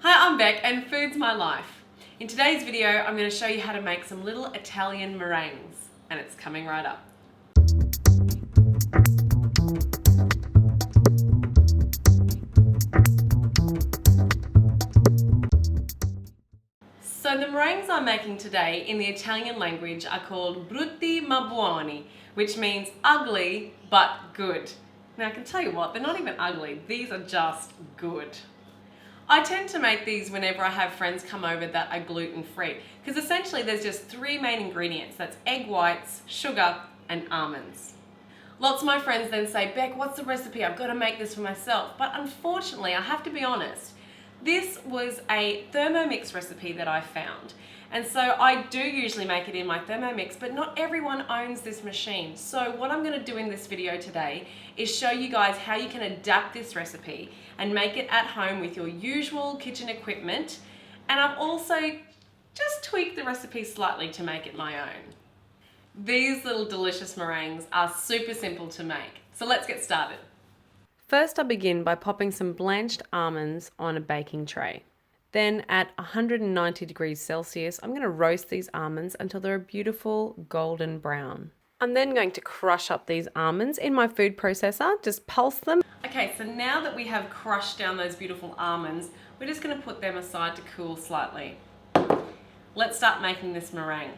Hi, I'm Beck and food's my life. In today's video, I'm going to show you how to make some little Italian meringues, and it's coming right up. So the meringues I'm making today in the Italian language are called Brutti ma Buoni, which means ugly but good. Now I can tell you what, they're not even ugly, these are just good. I tend to make these whenever I have friends come over that are gluten-free, because essentially there's just three main ingredients. That's egg whites, sugar, and almonds. Lots of my friends then say, Beck, what's the recipe? I've got to make this for myself. But unfortunately, I have to be honest, this was a Thermomix recipe that I found. And so I do usually make it in my Thermomix, but not everyone owns this machine. So what I'm going to do in this video today is show you guys how you can adapt this recipe and make it at home with your usual kitchen equipment. And I've also just tweaked the recipe slightly to make it my own. These little delicious meringues are super simple to make. So let's get started. First, I begin by popping some blanched almonds on a baking tray. Then at 190 degrees Celsius, I'm going to roast these almonds until they're a beautiful golden brown. I'm then going to crush up these almonds in my food processor, just pulse them. Okay, so now that we have crushed down those beautiful almonds, we're just going to put them aside to cool slightly. Let's start making this meringue.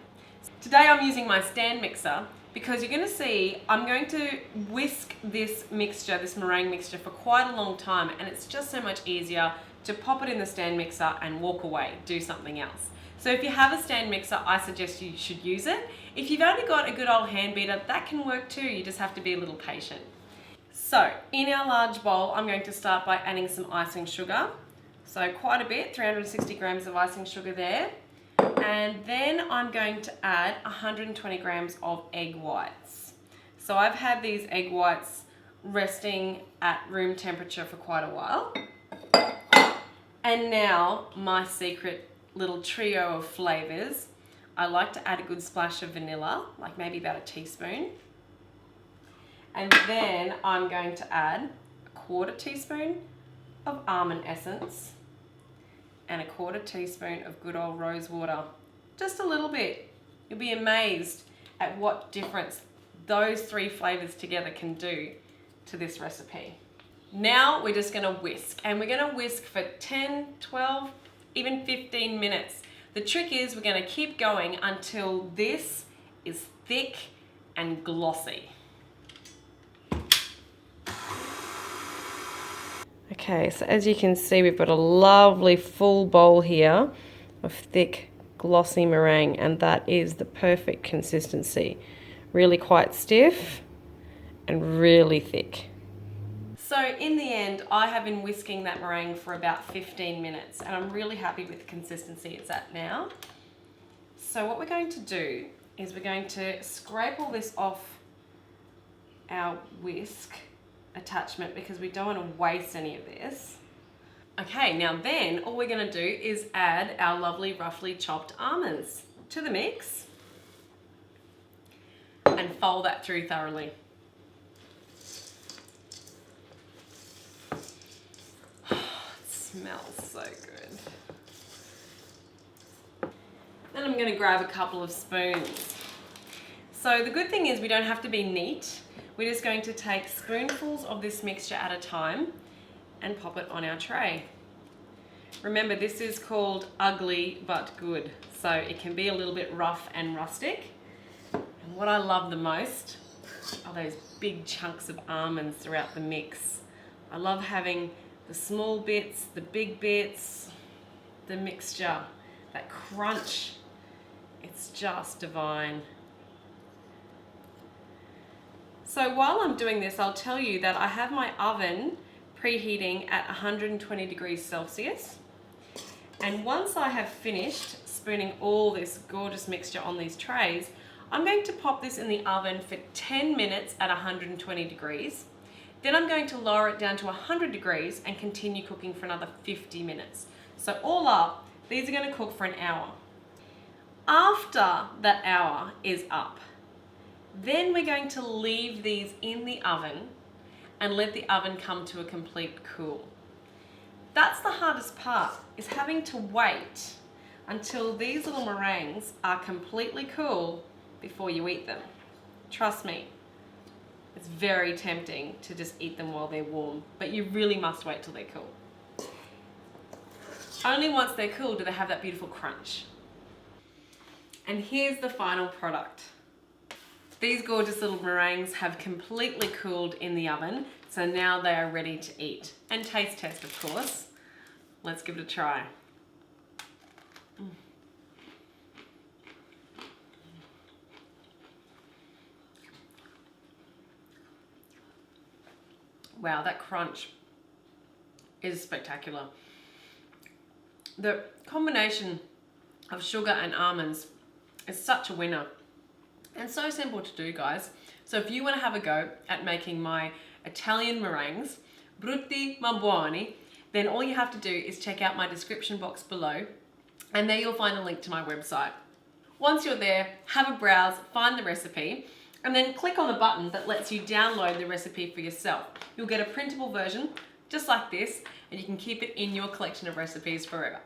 Today I'm using my stand mixer because you're going to see I'm going to whisk this mixture, this meringue mixture, for quite a long time, and it's just so much easier to pop it in the stand mixer and walk away, do something else. So if you have a stand mixer, I suggest you should use it. If you've only got a good old hand beater, that can work too, you just have to be a little patient. So in our large bowl, I'm going to start by adding some icing sugar. So quite a bit, 360 grams of icing sugar there. And then I'm going to add 120 grams of egg whites. So I've had these egg whites resting at room temperature for quite a while. And now my secret little trio of flavors. I like to add a good splash of vanilla, like maybe about a teaspoon. And then I'm going to add a quarter teaspoon of almond essence and a quarter teaspoon of good old rose water. Just a little bit. You'll be amazed at what difference those three flavors together can do to this recipe. Now we're just gonna whisk, and we're gonna whisk for 10, 12, even 15 minutes. The trick is we're gonna keep going until this is thick and glossy. Okay, so as you can see, we've got a lovely full bowl here of thick, glossy meringue, and that is the perfect consistency. Really quite stiff and really thick. So in the end, I have been whisking that meringue for about 15 minutes, and I'm really happy with the consistency it's at now. So what we're going to do is we're going to scrape all this off our whisk attachment because we don't want to waste any of this. Okay, now then all we're going to do is add our lovely roughly chopped almonds to the mix and fold that through thoroughly. Smells so good. Then I'm going to grab a couple of spoons. So the good thing is we don't have to be neat. We're just going to take spoonfuls of this mixture at a time and pop it on our tray. Remember, this is called ugly but good, so it can be a little bit rough and rustic. And what I love the most are those big chunks of almonds throughout the mix. I love having the small bits, the big bits, the mixture, that crunch. It's just divine. So while I'm doing this, I'll tell you that I have my oven preheating at 120 degrees Celsius. And once I have finished spooning all this gorgeous mixture on these trays, I'm going to pop this in the oven for 10 minutes at 120 degrees. Then I'm going to lower it down to 100 degrees and continue cooking for another 50 minutes. So all up, these are going to cook for an hour. After that hour is up, then we're going to leave these in the oven and let the oven come to a complete cool. That's the hardest part, is having to wait until these little meringues are completely cool before you eat them. Trust me, it's very tempting to just eat them while they're warm, but you really must wait till they're cool. Only once they're cool do they have that beautiful crunch. And here's the final product. These gorgeous little meringues have completely cooled in the oven, so now they are ready to eat. And taste test, of course. Let's give it a try. Wow, that crunch is spectacular. The combination of sugar and almonds is such a winner. And so simple to do, guys. So if you want to have a go at making my Italian meringues, Brutti ma Buoni, then all you have to do is check out my description box below, and there you'll find a link to my website. Once you're there, have a browse, find the recipe, and then click on the button that lets you download the recipe for yourself. You'll get a printable version, just like this, and you can keep it in your collection of recipes forever.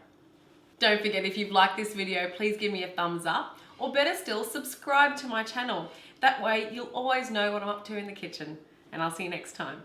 Don't forget, if you've liked this video, please give me a thumbs up, or better still, subscribe to my channel. That way you'll always know what I'm up to in the kitchen, and I'll see you next time.